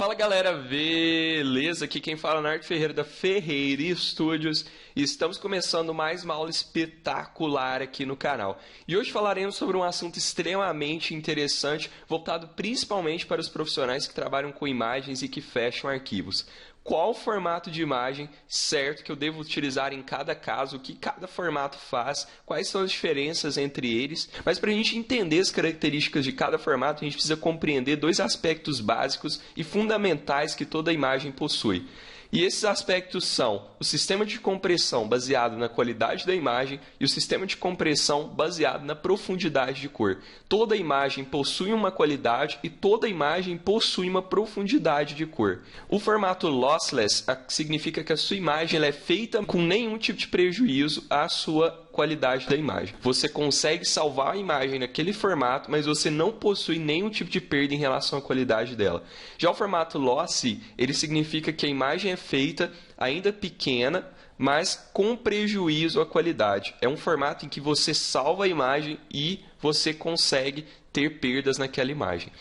Fala galera, beleza? Aqui quem fala é o Nardo Ferreira da Ferreira Studios e estamos começando mais uma aula espetacular aqui no canal. E hoje falaremos sobre um assunto extremamente interessante, voltado principalmente para os profissionais que trabalham com imagens e que fecham arquivos. Qual formato de imagem certo que eu devo utilizar em cada caso, o que cada formato faz, quais são as diferenças entre eles. Mas para a gente entender as características de cada formato, a gente precisa compreender dois aspectos básicos e fundamentais que toda imagem possui. E esses aspectos são o sistema de compressão baseado na qualidade da imagem e o sistema de compressão baseado na profundidade de cor. Toda imagem possui uma qualidade e toda imagem possui uma profundidade de cor. O formato lossless significa que a sua imagem é feita com nenhum tipo de prejuízo à sua qualidade da imagem. Você consegue salvar a imagem naquele formato, mas você não possui nenhum tipo de perda em relação à qualidade dela. Já o formato lossy, ele significa que a imagem é feita ainda pequena, mas com prejuízo à qualidade. É um formato em que você salva a imagem e você consegue ter perdas naquela imagem.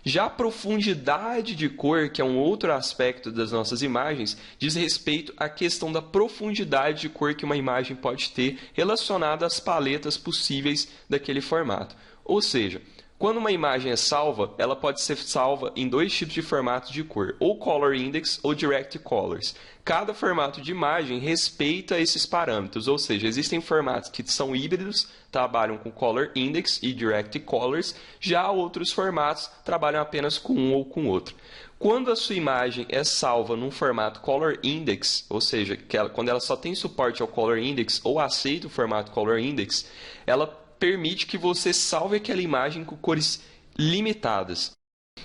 Já a profundidade de cor, que é um outro aspecto das nossas imagens, diz respeito à questão da profundidade de cor que uma imagem pode ter relacionada às paletas possíveis daquele formato. Ou seja, quando uma imagem é salva, ela pode ser salva em dois tipos de formatos de cor, ou Color Index ou Direct Colors. Cada formato de imagem respeita esses parâmetros, ou seja, existem formatos que são híbridos, trabalham com Color Index e Direct Colors, já outros formatos trabalham apenas com um ou com outro. Quando a sua imagem é salva num formato Color Index, ou seja, quando ela só tem suporte ao Color Index ou aceita o formato Color Index, ela permite que você salve aquela imagem com cores limitadas.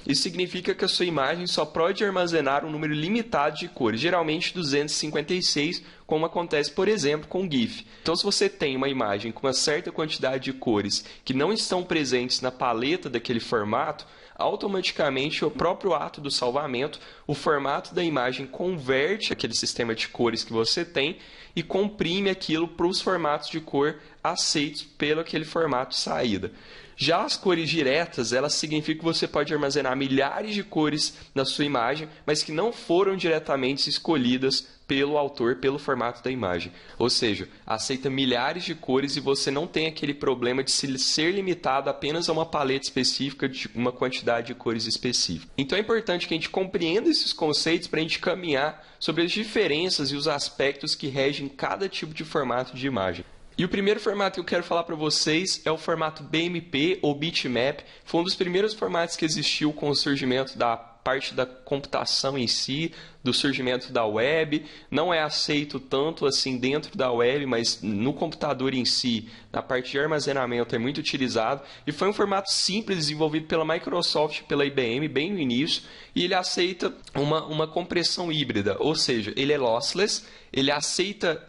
Isso significa que a sua imagem só pode armazenar um número limitado de cores, geralmente 256, como acontece, por exemplo, com o GIF. Então, se você tem uma imagem com uma certa quantidade de cores que não estão presentes na paleta daquele formato, automaticamente, o próprio ato do salvamento, o formato da imagem converte aquele sistema de cores que você tem e comprime aquilo para os formatos de cor aceitos pelo aquele formato de saída. Já as cores diretas, elas significam que você pode armazenar milhares de cores na sua imagem, mas que não foram diretamente escolhidas pelo autor, pelo formato da imagem. Ou seja, aceita milhares de cores e você não tem aquele problema de ser limitado apenas a uma paleta específica de uma quantidade de cores específica. Então é importante que a gente compreenda esses conceitos para a gente caminhar sobre as diferenças e os aspectos que regem cada tipo de formato de imagem. E o primeiro formato que eu quero falar para vocês é o formato BMP ou Bitmap. Foi um dos primeiros formatos que existiu com o surgimento da parte da computação em si, do surgimento da web. Não é aceito tanto assim dentro da web, mas no computador em si, na parte de armazenamento, é muito utilizado. E foi um formato simples, desenvolvido pela Microsoft e pela IBM bem no início. E ele aceita uma compressão híbrida, ou seja, ele é lossless, ele aceita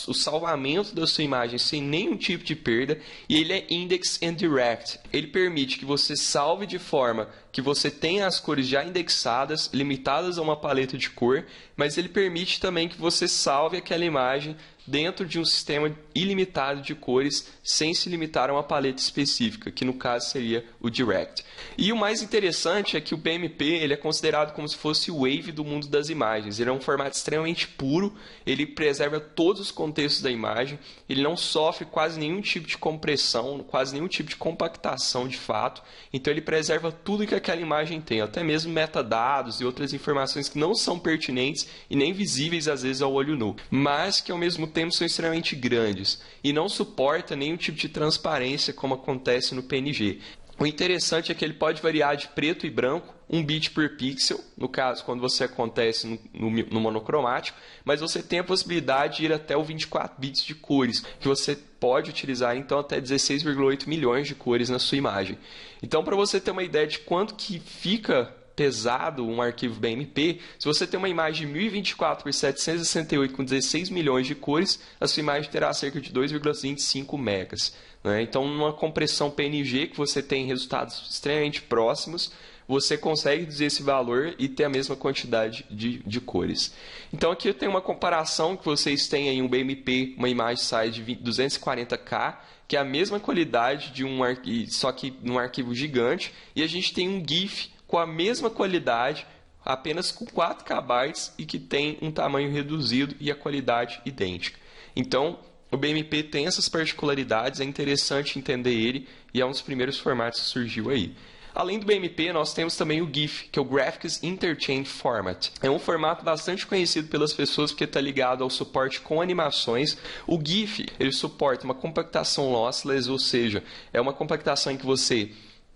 o salvamento da sua imagem sem nenhum tipo de perda, e ele é Index and Direct. Ele permite que você salve de forma que você tenha as cores já indexadas, limitadas a uma paleta de cor, mas ele permite também que você salve aquela imagem dentro de um sistema ilimitado de cores, sem se limitar a uma paleta específica, que no caso seria o Direct. E o mais interessante é que o BMP ele é considerado como se fosse o Wave do mundo das imagens. Ele é um formato extremamente puro, ele preserva todos os contextos da imagem, ele não sofre quase nenhum tipo de compressão, quase nenhum tipo de compactação de fato, então ele preserva tudo que aquela imagem tem, até mesmo metadados e outras informações que não são pertinentes e nem visíveis às vezes ao olho nu, mas que ao mesmo tempo são extremamente grandes e não suporta nenhum tipo de transparência como acontece no PNG. O interessante é que ele pode variar de preto e branco, 1 bit por pixel, no caso quando você acontece no monocromático, mas você tem a possibilidade de ir até o 24 bits de cores, que você pode utilizar então até 16,8 milhões de cores na sua imagem. Então, para você ter uma ideia de quanto que fica pesado um arquivo BMP, se você tem uma imagem de 1024 por 768 com 16 milhões de cores, a sua imagem terá cerca de 2,25 megas. Né? Então, numa compressão PNG, que você tem resultados extremamente próximos, você consegue reduzir esse valor e ter a mesma quantidade de cores. Então, aqui eu tenho uma comparação que vocês têm aí um BMP, uma imagem size de 240K, que é a mesma qualidade de um arquivo, só que num arquivo gigante, e a gente tem um GIF com a mesma qualidade, apenas com 4 KB e que tem um tamanho reduzido e a qualidade idêntica. Então, o BMP tem essas particularidades, é interessante entender ele e é um dos primeiros formatos que surgiu aí. Além do BMP, nós temos também o GIF, que é o Graphics Interchange Format. É um formato bastante conhecido pelas pessoas porque está ligado ao suporte com animações. O GIF, ele suporta uma compactação lossless, ou seja, é uma compactação em que você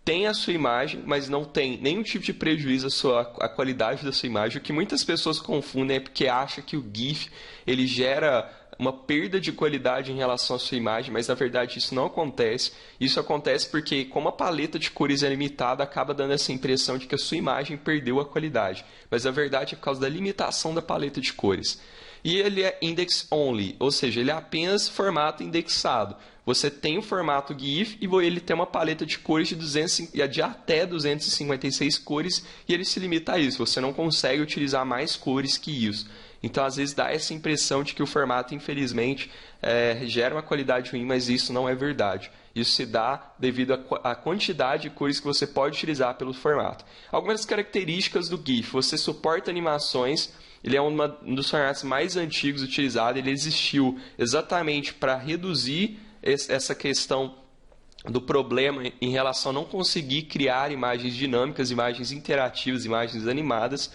tem a sua imagem, mas não tem nenhum tipo de prejuízo à qualidade da sua imagem. O que muitas pessoas confundem é porque acham que o GIF ele gera uma perda de qualidade em relação à sua imagem, mas na verdade isso não acontece. Isso acontece porque, como a paleta de cores é limitada, acaba dando essa impressão de que a sua imagem perdeu a qualidade. Mas na verdade é por causa da limitação da paleta de cores. E ele é index only, ou seja, ele é apenas formato indexado. Você tem o formato GIF e ele tem uma paleta de cores de até 256 cores e ele se limita a isso. Você não consegue utilizar mais cores que isso. Então, às vezes, dá essa impressão de que o formato, infelizmente, gera uma qualidade ruim, mas isso não é verdade. Isso se dá devido à quantidade de cores que você pode utilizar pelo formato. Algumas características do GIF. Você suporta animações. Ele é um dos formatos mais antigos utilizados. Ele existiu exatamente para reduzir essa questão do problema em relação a não conseguir criar imagens dinâmicas, imagens interativas, imagens animadas.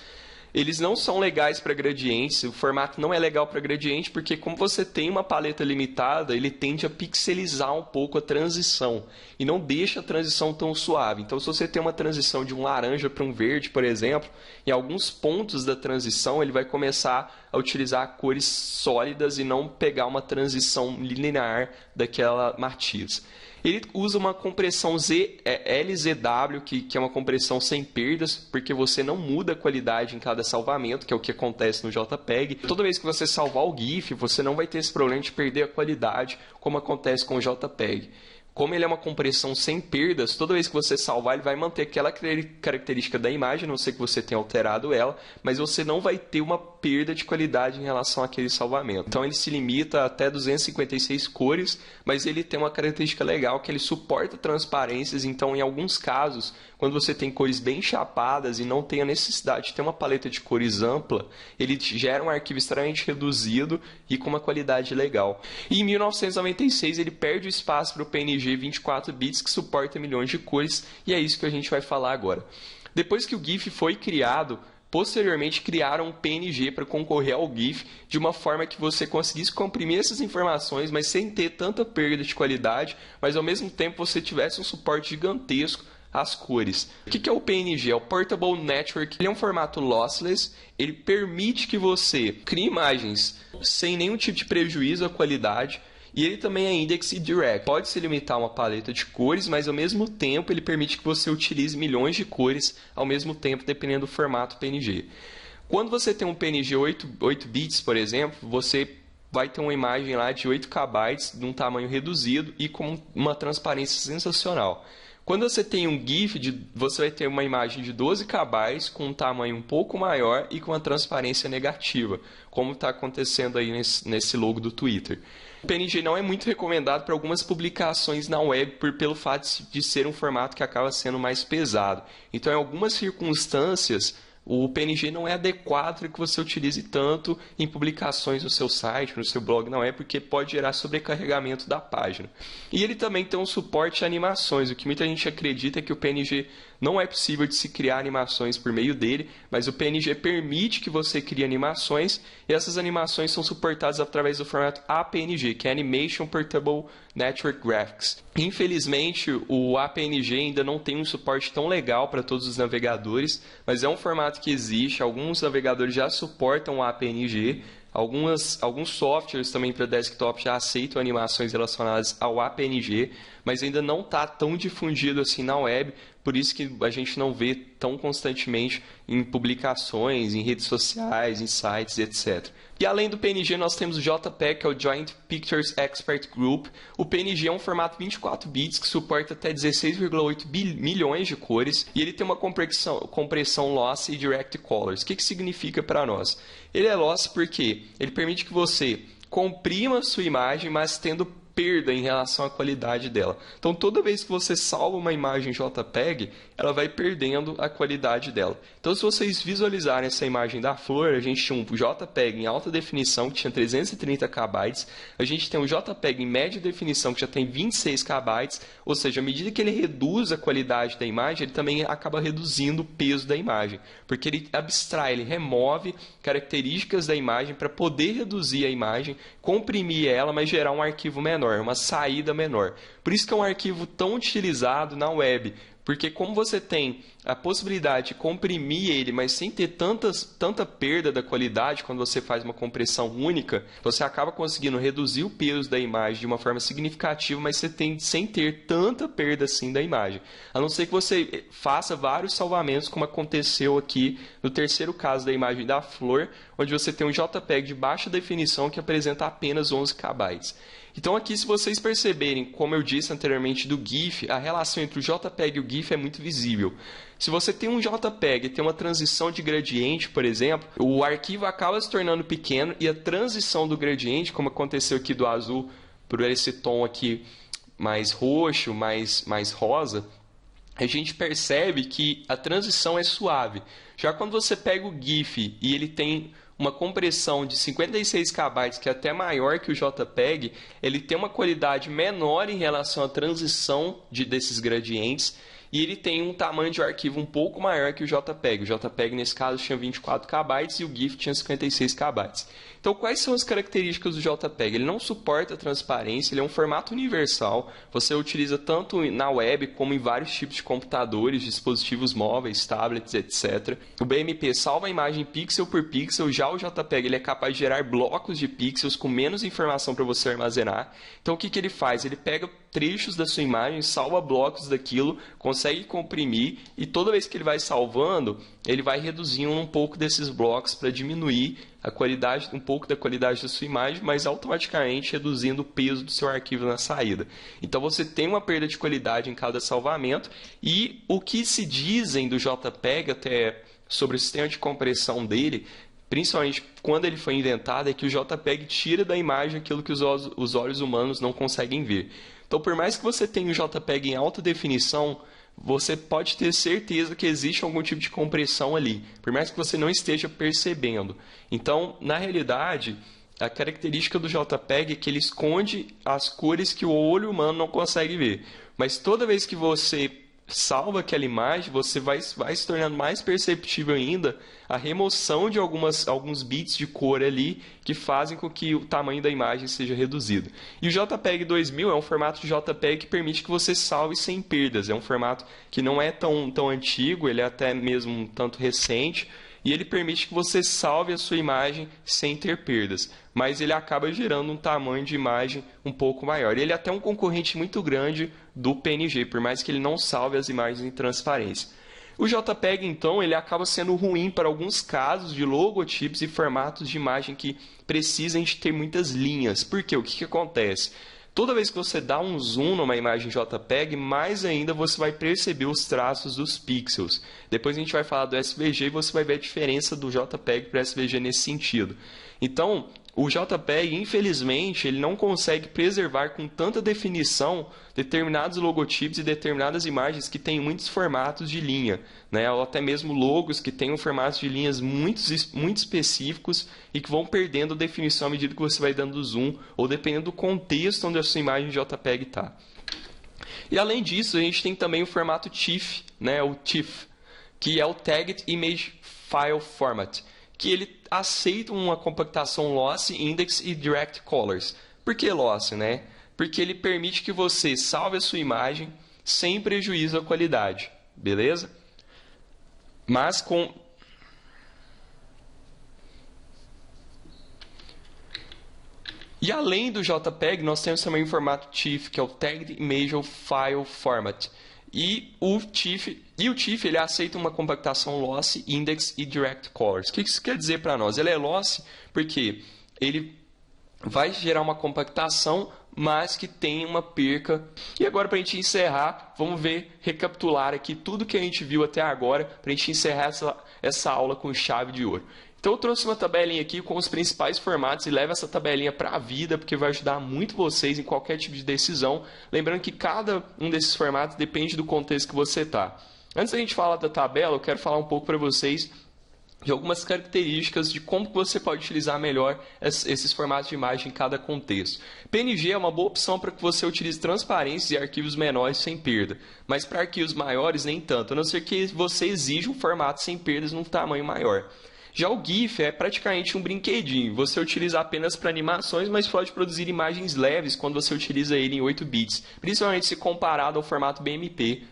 Eles não são legais para gradientes, o formato não é legal para gradiente porque como você tem uma paleta limitada, ele tende a pixelizar um pouco a transição e não deixa a transição tão suave. Então, se você tem uma transição de um laranja para um verde, por exemplo, em alguns pontos da transição ele vai começar a utilizar cores sólidas e não pegar uma transição linear daquela matiz. Ele usa uma compressão LZW, que é uma compressão sem perdas, porque você não muda a qualidade em cada salvamento, que é o que acontece no JPEG. Toda vez que você salvar o GIF, você não vai ter esse problema de perder a qualidade, como acontece com o JPEG. Como ele é uma compressão sem perdas, toda vez que você salvar, ele vai manter aquela característica da imagem, a não ser que você tenha alterado ela, mas você não vai ter uma perda de qualidade em relação àquele salvamento. Então ele se limita a até 256 cores, mas ele tem uma característica legal que ele suporta transparências, então em alguns casos, quando você tem cores bem chapadas e não tem a necessidade de ter uma paleta de cores ampla, ele gera um arquivo extremamente reduzido e com uma qualidade legal. E em 1996 ele perde o espaço para o PNG 24 bits que suporta milhões de cores e é isso que a gente vai falar agora. Depois que o GIF foi criado, posteriormente criaram um PNG para concorrer ao GIF de uma forma que você conseguisse comprimir essas informações, mas sem ter tanta perda de qualidade, mas ao mesmo tempo você tivesse um suporte gigantesco às cores. O que é o PNG? É o Portable Network. Ele é um formato lossless, ele permite que você crie imagens sem nenhum tipo de prejuízo à qualidade. E ele também é index e direct. Pode se limitar a uma paleta de cores, mas ao mesmo tempo ele permite que você utilize milhões de cores ao mesmo tempo, dependendo do formato PNG. Quando você tem um PNG 8 bits, por exemplo, você vai ter uma imagem lá de 8 KB de um tamanho reduzido e com uma transparência sensacional. Quando você tem um GIF, você vai ter uma imagem de 12 KB com um tamanho um pouco maior e com uma transparência negativa, como está acontecendo aí nesse logo do Twitter. O PNG não é muito recomendado para algumas publicações na web pelo fato de ser um formato que acaba sendo mais pesado. Então, em algumas circunstâncias, o PNG não é adequado para que você utilize tanto em publicações no seu site, no seu blog, não é, porque pode gerar sobrecarregamento da página. E ele também tem um suporte a animações, o que muita gente acredita é que o PNG não é possível de se criar animações por meio dele, mas o PNG permite que você crie animações e essas animações são suportadas através do formato APNG, que é Animation Portable Network Graphics. Infelizmente, o APNG ainda não tem um suporte tão legal para todos os navegadores, mas é um formato que existe, alguns navegadores já suportam o APNG, alguns softwares também para desktop já aceitam animações relacionadas ao APNG, mas ainda não está tão difundido assim na web, por isso que a gente não vê tão constantemente em publicações, em redes sociais, em sites, etc. E além do PNG, nós temos o JPEG, que é o Joint Pictures Expert Group. O PNG é um formato 24 bits que suporta até 16,8 milhões de cores e ele tem uma compressão lossy e direct colors. O que significa para nós? Ele é lossy porque ele permite que você comprima a sua imagem, mas tendo perda em relação à qualidade dela. Então, toda vez que você salva uma imagem JPEG, ela vai perdendo a qualidade dela. Então, se vocês visualizarem essa imagem da flor, a gente tinha um JPEG em alta definição que tinha 330 KB, a gente tem um JPEG em média definição que já tem 26 KB, ou seja, à medida que ele reduz a qualidade da imagem, ele também acaba reduzindo o peso da imagem, porque ele abstrai, ele remove características da imagem para poder reduzir a imagem, comprimir ela, mas gerar um arquivo menor, uma saída menor. Por isso que é um arquivo tão utilizado na web, porque como você tem a possibilidade de comprimir ele, mas sem ter tanta perda da qualidade quando você faz uma compressão única, você acaba conseguindo reduzir o peso da imagem de uma forma significativa, mas você tem sem ter tanta perda assim da imagem. A não ser que você faça vários salvamentos, como aconteceu aqui no terceiro caso da imagem da flor, onde você tem um JPEG de baixa definição que apresenta apenas 11 KB. Então aqui, se vocês perceberem, como eu disse anteriormente do GIF, a relação entre o JPEG e o GIF é muito visível. Se você tem um JPEG e tem uma transição de gradiente, por exemplo, o arquivo acaba se tornando pequeno e a transição do gradiente, como aconteceu aqui do azul por esse tom aqui mais roxo, mais rosa, a gente percebe que a transição é suave. Já quando você pega o GIF e ele tem uma compressão de 56 KB, que é até maior que o JPEG, ele tem uma qualidade menor em relação à transição desses gradientes e ele tem um tamanho de arquivo um pouco maior que o JPEG. O JPEG, nesse caso, tinha 24 KB e o GIF tinha 56 KB. Então, quais são as características do JPEG? Ele não suporta transparência, ele é um formato universal. Você utiliza tanto na web como em vários tipos de computadores, dispositivos móveis, tablets, etc. O BMP salva a imagem pixel por pixel, já o JPEG ele é capaz de gerar blocos de pixels com menos informação para você armazenar. Então, o que ele faz? Ele pega trechos da sua imagem, salva blocos daquilo, consegue comprimir e toda vez que ele vai salvando, ele vai reduzindo um pouco desses blocos para diminuir a qualidade, um pouco da qualidade da sua imagem, mas automaticamente reduzindo o peso do seu arquivo na saída. Então você tem uma perda de qualidade em cada salvamento e o que se dizem do JPEG até sobre o sistema de compressão dele, principalmente quando ele foi inventado, é que o JPEG tira da imagem aquilo que os olhos humanos não conseguem ver. Então, por mais que você tenha um JPEG em alta definição, você pode ter certeza que existe algum tipo de compressão ali, por mais que você não esteja percebendo. Então, na realidade, a característica do JPEG é que ele esconde as cores que o olho humano não consegue ver. Mas toda vez que você salva aquela imagem, você vai se tornando mais perceptível ainda a remoção de alguns bits de cor ali que fazem com que o tamanho da imagem seja reduzido. E o JPEG 2000 é um formato de JPEG que permite que você salve sem perdas. É um formato que não é tão antigo, ele é até mesmo um tanto recente, e ele permite que você salve a sua imagem sem ter perdas, mas ele acaba gerando um tamanho de imagem um pouco maior. Ele é até um concorrente muito grande do PNG, por mais que ele não salve as imagens em transparência. O JPEG, então, ele acaba sendo ruim para alguns casos de logotipos e formatos de imagem que precisam de ter muitas linhas. Por quê? O que acontece? Toda vez que você dá um zoom numa imagem JPEG, mais ainda você vai perceber os traços dos pixels. Depois a gente vai falar do SVG e você vai ver a diferença do JPEG para o SVG nesse sentido. Então, o JPEG, infelizmente, ele não consegue preservar com tanta definição determinados logotipos e determinadas imagens que têm muitos formatos de linha, né? Ou até mesmo logos que têm um formato de linhas muito específicos e que vão perdendo definição à medida que você vai dando zoom ou dependendo do contexto onde a sua imagem JPEG está. E além disso, a gente tem também o formato TIFF, né? O TIFF, que é o Tagged Image File Format, que ele aceita uma compactação lossy, index e direct colors. Por que lossy, né? Porque ele permite que você salve a sua imagem sem prejuízo à qualidade, beleza? Mas com... E além do JPEG, nós temos também o formato TIFF, que é o Tagged Image File Format. E o TIFF ele aceita uma compactação lossy, index e direct colors. O que isso quer dizer para nós? Ele é lossy porque ele vai gerar uma compactação, mas que tem uma perca. E agora, para a gente encerrar, vamos recapitular aqui tudo que a gente viu até agora, para a gente encerrar essa aula com chave de ouro. Então eu trouxe uma tabelinha aqui com os principais formatos e leva essa tabelinha para a vida, porque vai ajudar muito vocês em qualquer tipo de decisão. Lembrando que cada um desses formatos depende do contexto que você está. Antes da gente falar da tabela, eu quero falar um pouco para vocês de algumas características de como você pode utilizar melhor esses formatos de imagem em cada contexto. PNG é uma boa opção para que você utilize transparências e arquivos menores sem perda, mas para arquivos maiores nem tanto, a não ser que você exija um formato sem perdas num tamanho maior. Já o GIF é praticamente um brinquedinho, você utiliza apenas para animações, mas pode produzir imagens leves quando você utiliza ele em 8 bits, principalmente se comparado ao formato BMP.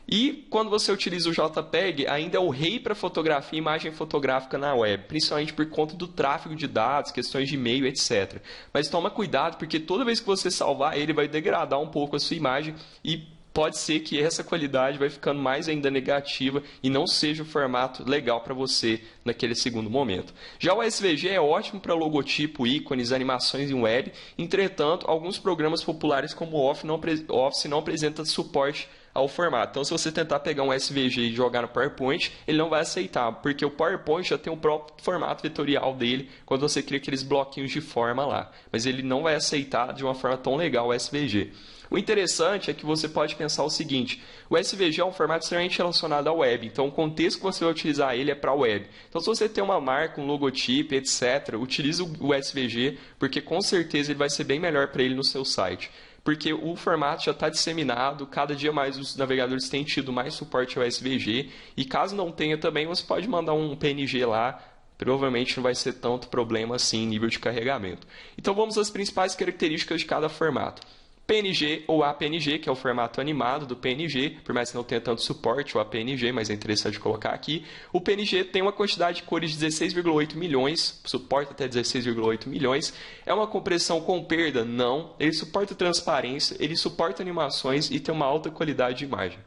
E quando você utiliza o JPEG, ainda é o rei para fotografia e imagem fotográfica na web, principalmente por conta do tráfego de dados, questões de e-mail, etc. Mas toma cuidado, porque toda vez que você salvar ele, vai degradar um pouco a sua imagem e pode ser que essa qualidade vai ficando mais ainda negativa e não seja o formato legal para você naquele segundo momento. Já o SVG é ótimo para logotipo, ícones, animações em web, entretanto, alguns programas populares como o Office não apresentam suporte ao formato. Então, se você tentar pegar um SVG e jogar no PowerPoint, ele não vai aceitar, porque o PowerPoint já tem o próprio formato vetorial dele quando você cria aqueles bloquinhos de forma lá. Mas ele não vai aceitar de uma forma tão legal o SVG. O interessante é que você pode pensar o seguinte: o SVG é um formato extremamente relacionado à web, então o contexto que você vai utilizar ele é para a web. Então, se você tem uma marca, um logotipo, etc., utilize o SVG, porque com certeza ele vai ser bem melhor para ele no seu site. Porque o formato já está disseminado, cada dia mais os navegadores têm tido mais suporte ao SVG, e caso não tenha também, você pode mandar um PNG lá, provavelmente não vai ser tanto problema assim em nível de carregamento. Então vamos às principais características de cada formato. PNG ou APNG, que é o formato animado do PNG, por mais que não tenha tanto suporte o APNG, mas é interessante colocar aqui. O PNG tem uma quantidade de cores de 16,8 milhões, suporta até 16,8 milhões. É uma compressão com perda? Não. Ele suporta transparência, ele suporta animações e tem uma alta qualidade de imagem.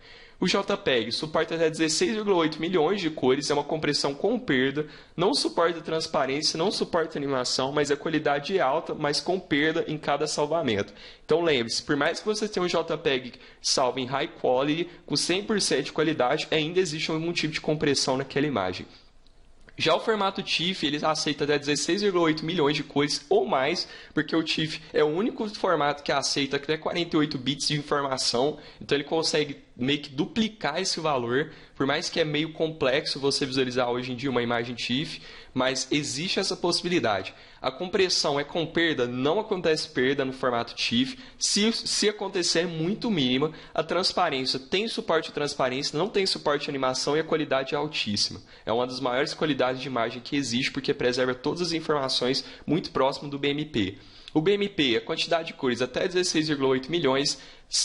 O JPEG suporta até 16,8 milhões de cores, é uma compressão com perda, não suporta transparência, não suporta animação, mas a qualidade é alta, mas com perda em cada salvamento. Então lembre-se, por mais que você tenha um JPEG salvo em high quality, com 100% de qualidade, ainda existe algum tipo de compressão naquela imagem. Já o formato TIFF, ele aceita até 16,8 milhões de cores ou mais, porque o TIFF é o único formato que aceita até 48 bits de informação, então ele consegue meio que duplicar esse valor, por mais que é meio complexo você visualizar hoje em dia uma imagem TIFF, mas existe essa possibilidade. A compressão é com perda, não acontece perda no formato TIFF, se acontecer é muito mínima. A transparência tem suporte à transparência, não tem suporte à animação e a qualidade é altíssima. É uma das maiores qualidades de imagem que existe, porque preserva todas as informações muito próximo do BMP. O BMP, a quantidade de cores até 16,8 milhões,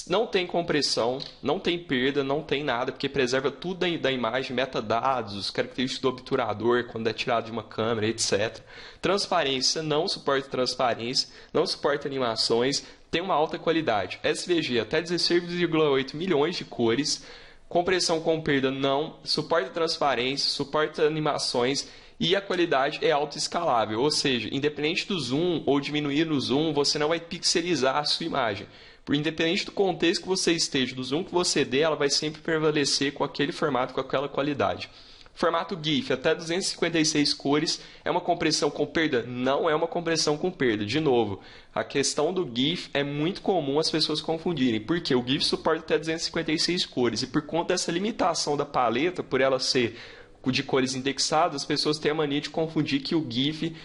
não tem compressão, não tem perda, não tem nada, porque preserva tudo da imagem, metadados, características do obturador, quando é tirado de uma câmera, etc. Transparência, não suporta transparência, não suporta animações, tem uma alta qualidade. SVG, até 16,8 milhões de cores, compressão com perda, não, suporta transparência, suporta animações, e a qualidade é autoescalável, ou seja, independente do zoom ou diminuir no zoom, você não vai pixelizar a sua imagem. Independente do contexto que você esteja, do zoom que você dê, ela vai sempre prevalecer com aquele formato, com aquela qualidade. Formato GIF, até 256 cores, é uma compressão com perda? Não é uma compressão com perda. De novo, a questão do GIF é muito comum as pessoas confundirem, porque o GIF suporta até 256 cores, e por conta dessa limitação da paleta, por ela ser de cores indexadas, as pessoas têm a mania de confundir que o GIF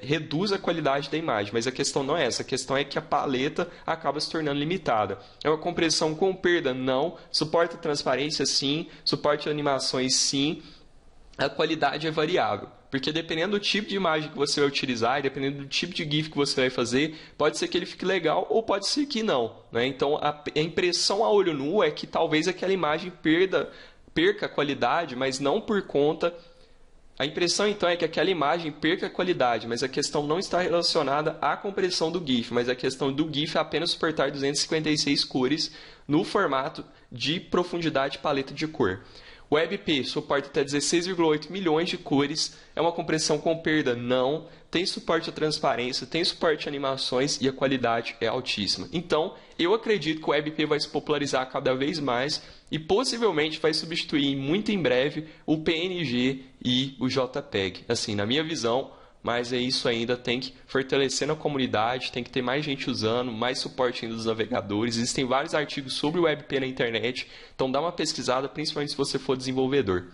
reduz a qualidade da imagem, mas a questão não é essa, a questão é que a paleta acaba se tornando limitada. É uma compressão com perda? Não. Suporta transparência? Sim. Suporte animações? Sim. A qualidade é variável, porque dependendo do tipo de imagem que você vai utilizar e dependendo do tipo de GIF que você vai fazer, pode ser que ele fique legal ou pode ser que não, né? Então, a impressão a olho nu é que talvez aquela imagem perca a qualidade, mas não por conta... A impressão, então, é que aquela imagem perca a qualidade, mas a questão não está relacionada à compressão do GIF, mas a questão do GIF é apenas suportar 256 cores no formato de profundidade paleta de cor. O WebP suporta até 16,8 milhões de cores. É uma compressão com perda? Não. Tem suporte à transparência, tem suporte a animações e a qualidade é altíssima. Então, eu acredito que o WebP vai se popularizar cada vez mais e possivelmente vai substituir muito em breve o PNG e o JPEG. Assim, na minha visão, mas é isso ainda, tem que fortalecer na comunidade, tem que ter mais gente usando, mais suporte ainda dos navegadores. Existem vários artigos sobre o WebP na internet, então dá uma pesquisada, principalmente se você for desenvolvedor.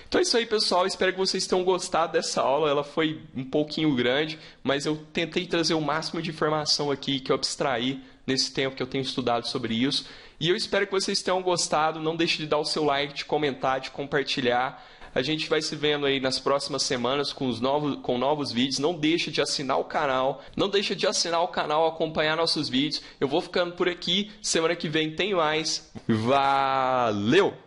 Então é isso aí, pessoal. Espero que vocês tenham gostado dessa aula. Ela foi um pouquinho grande, mas eu tentei trazer o máximo de informação aqui que eu abstraí nesse tempo que eu tenho estudado sobre isso. E eu espero que vocês tenham gostado. Não deixe de dar o seu like, de comentar, de compartilhar. A gente vai se vendo aí nas próximas semanas com novos vídeos. Não deixe de assinar o canal. Não deixe de assinar o canal, acompanhar nossos vídeos. Eu vou ficando por aqui. Semana que vem tem mais. Valeu!